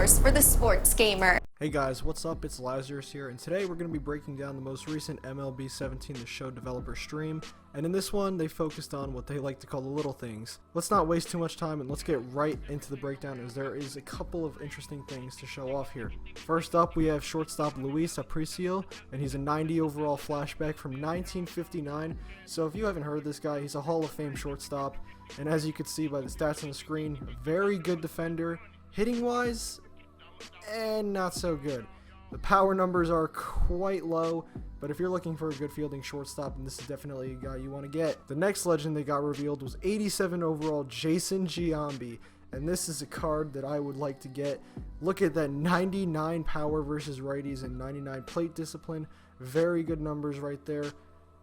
source for the sports gamer. Hey guys, what's up? It's Lazarus here, and today we're going to be breaking down the most recent MLB 17 The Show developer stream, and in this one, they focused on what they like to call the little things. Let's not waste too much time, and let's get right into the breakdown, as there is a couple of interesting things to show off here. First up, we have shortstop Luis Aparicio, and he's a 90 overall flashback from 1959, so if you haven't heard of this guy, he's a Hall of Fame shortstop, and as you can see by the stats on the screen, very good defender. Hitting-wise, and not so good. The power numbers are quite low, but if you're looking for a good fielding shortstop, then this is definitely a guy you want to get. The next legend they got revealed was 87 overall Jason Giambi, and this is a card that I would like to get. Look at that 99 power versus righties and 99 plate discipline. Very good numbers right there.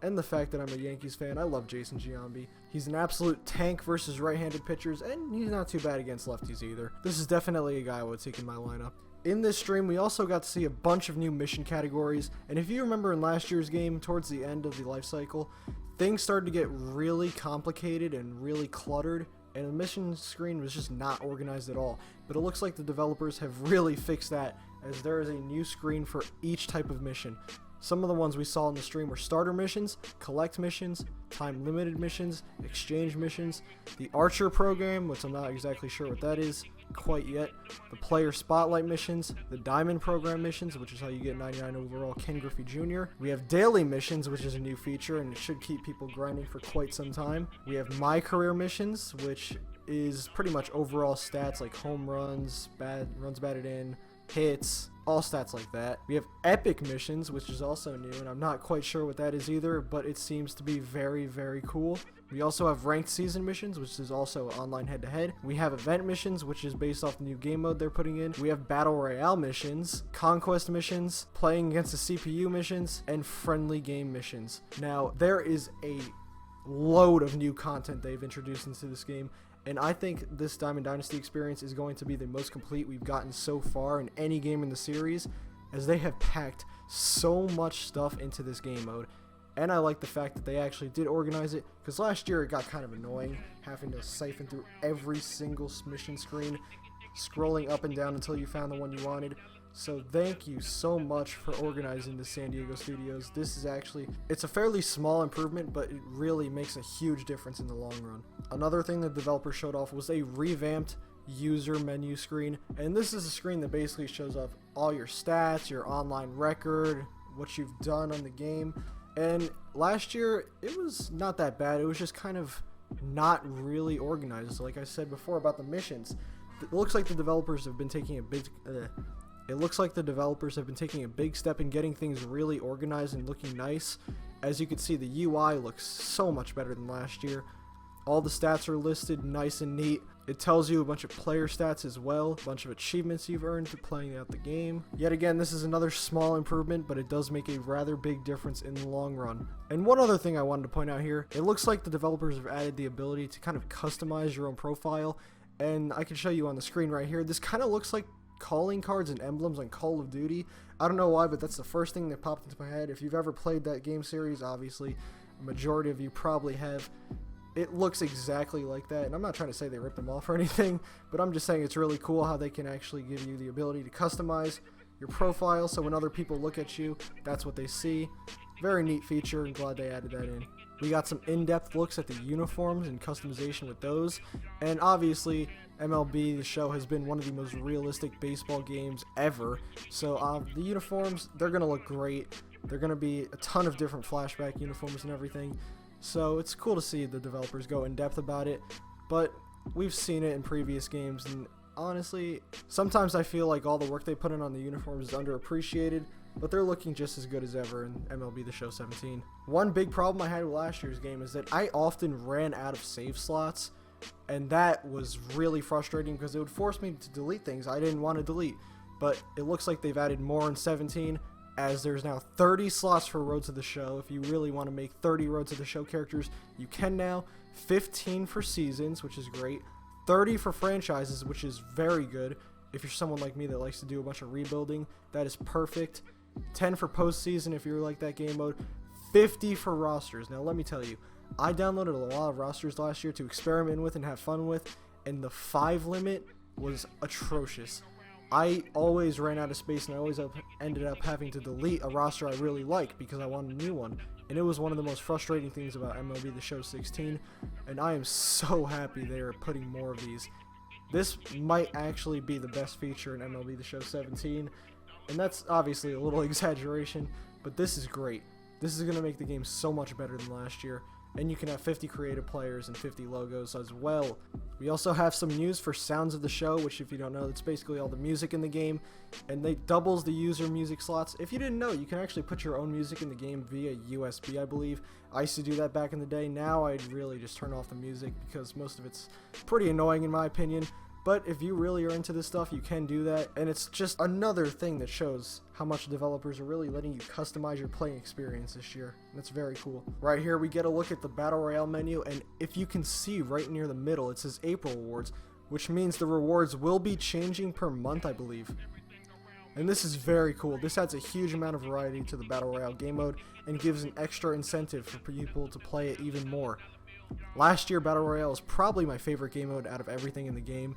And the fact that I'm a Yankees fan, I love Jason Giambi. He's an absolute tank versus right-handed pitchers, and he's not too bad against lefties either. This is definitely a guy I would take in my lineup. In this stream, we also got to see a bunch of new mission categories, and if you remember in last year's game, towards the end of the life cycle, things started to get really complicated and really cluttered, and the mission screen was just not organized at all. But it looks like the developers have really fixed that, as there is a new screen for each type of mission. Some of the ones we saw in the stream were starter missions, collect missions, time limited missions, exchange missions, the Archer program, which I'm not exactly sure what that is quite yet, the player spotlight missions, the diamond program missions, which is how you get 99 overall Ken Griffey Jr. We have daily missions, which is a new feature and it should keep people grinding for quite some time. We have my career missions, which is pretty much overall stats like home runs, runs batted in, hits, all stats like that. We have epic missions, which is also new, and I'm not quite sure what that is either, but it seems to be very, very cool. We also have ranked season missions, which is also online head-to-head. We have event missions, which is based off the new game mode they're putting in. We have battle royale missions, conquest missions, playing against the CPU missions, and friendly game missions. Now, there is a load of new content they've introduced into this game, and I think this Diamond Dynasty experience is going to be the most complete we've gotten so far in any game in the series, as they have packed so much stuff into this game mode. And I like the fact that they actually did organize it, because last year it got kind of annoying having to siphon through every single mission screen, scrolling up and down until you found the one you wanted. So thank you so much for organizing the San Diego studios. This is actually, it's a fairly small improvement, but it really makes a huge difference in the long run. Another thing the developer showed off was a revamped user menu screen, and this is a screen that basically shows off all your stats, your online record, what you've done on the game. And last year it was not that bad. It was just kind of not really organized. Like I said before about the missions, it looks like the developers have been taking a big step in getting things really organized and looking nice. As you can see, the UI looks so much better than last year. All the stats are listed nice and neat. It tells you a bunch of player stats as well, a bunch of achievements you've earned for playing out the game. Yet again, this is another small improvement, but it does make a rather big difference in the long run. And one other thing I wanted to point out here, it looks like the developers have added the ability to kind of customize your own profile, and I can show you on the screen right here. This kind of looks like calling cards and emblems on Call of Duty. I don't know why, but that's the first thing that popped into my head. If you've ever played that game series, obviously a majority of you probably have. It looks exactly like that, and I'm not trying to say they ripped them off or anything, but I'm just saying it's really cool how they can actually give you the ability to customize your profile, so when other people look at you, that's what they see. Very neat feature, and glad they added that in. We got some in-depth looks at the uniforms and customization with those, and obviously MLB The Show has been one of the most realistic baseball games ever, so the uniforms, they're going to look great. They're going to be a ton of different flashback uniforms and everything. So it's cool to see the developers go in depth about it, but we've seen it in previous games, and honestly, sometimes I feel like all the work they put in on the uniforms is underappreciated, but they're looking just as good as ever in MLB The Show 17. One big problem I had with last year's game is that I often ran out of save slots, and that was really frustrating because it would force me to delete things I didn't want to delete, but it looks like they've added more in 17, as there's now 30 slots for Road to the Show. If you really want to make 30 Road to the Show characters, you can now. 15 for seasons, which is great. 30 for franchises, which is very good. If you're someone like me that likes to do a bunch of rebuilding, that is perfect. 10 for postseason if you're like that game mode. 50 for rosters. Now let me tell you, I downloaded a lot of rosters last year to experiment with and have fun with, and the 5 limit was atrocious. I always ran out of space and I always ended up having to delete a roster I really like because I wanted a new one. And it was one of the most frustrating things about MLB The Show 16, and I am so happy they are putting more of these. This might actually be the best feature in MLB The Show 17, and that's obviously a little exaggeration, but this is great. This is going to make the game so much better than last year, and you can have 50 creative players and 50 logos as well. We also have some news for Sounds of the Show, which if you don't know, that's basically all the music in the game, and they doubles the user music slots. If you didn't know, you can actually put your own music in the game via USB, I believe. I used to do that back in the day. Now I'd really just turn off the music because most of it's pretty annoying in my opinion. But if you really are into this stuff, you can do that, and it's just another thing that shows how much developers are really letting you customize your playing experience this year. That's very cool. Right here we get a look at the Battle Royale menu, and if you can see right near the middle, it says April rewards, which means the rewards will be changing per month, I believe. And this is very cool. This adds a huge amount of variety to the Battle Royale game mode and gives an extra incentive for people to play it even more. Last year, Battle Royale was probably my favorite game mode out of everything in the game,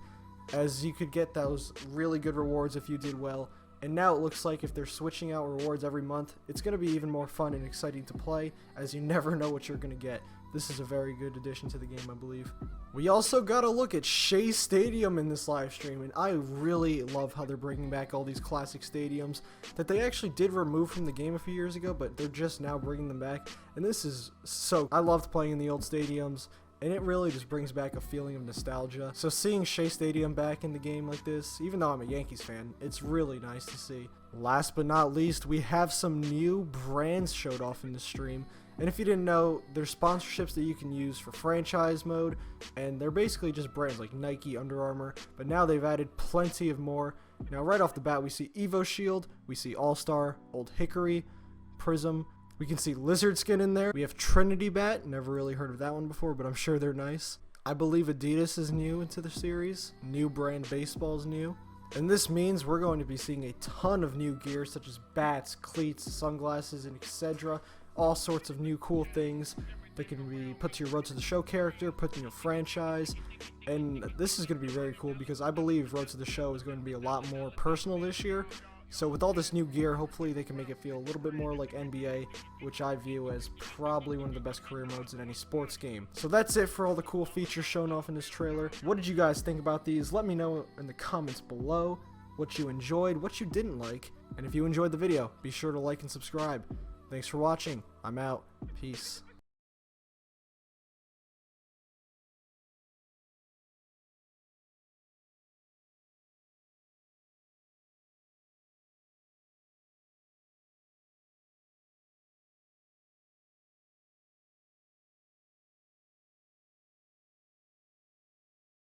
as you could get those really good rewards if you did well, and now it looks like if they're switching out rewards every month, it's going to be even more fun and exciting to play, as you never know what you're going to get. This is a very good addition to the game, I believe. We also got a look at Shea Stadium in this live stream, and I really love how they're bringing back all these classic stadiums that they actually did remove from the game a few years ago, but they're just now bringing them back, and this is so... I loved playing in the old stadiums, and it really just brings back a feeling of nostalgia. So seeing Shea Stadium back in the game like this, even though I'm a Yankees fan, it's really nice to see. Last but not least, we have some new brands showed off in the stream. And if you didn't know, there's sponsorships that you can use for franchise mode, and they're basically just brands like Nike, Under Armour, but now they've added plenty of more. Now right off the bat, we see Evo Shield, we see All-Star, Old Hickory, Prism. We can see Lizard Skin in there. We have Trinity Bat. Never really heard of that one before, but I'm sure they're nice. I believe Adidas is new into the series. New brand baseball is new. And this means we're going to be seeing a ton of new gear, such as bats, cleats, sunglasses, and etc. All sorts of new cool things that can be put to your Road to the Show character, put in your franchise. And this is going to be very cool because I believe Road to the Show is going to be a lot more personal this year. So with all this new gear, hopefully they can make it feel a little bit more like NBA, which I view as probably one of the best career modes in any sports game. So that's it for all the cool features shown off in this trailer. What did you guys think about these? Let me know in the comments below what you enjoyed, what you didn't like, and if you enjoyed the video, be sure to like and subscribe. Thanks for watching. I'm out. Peace.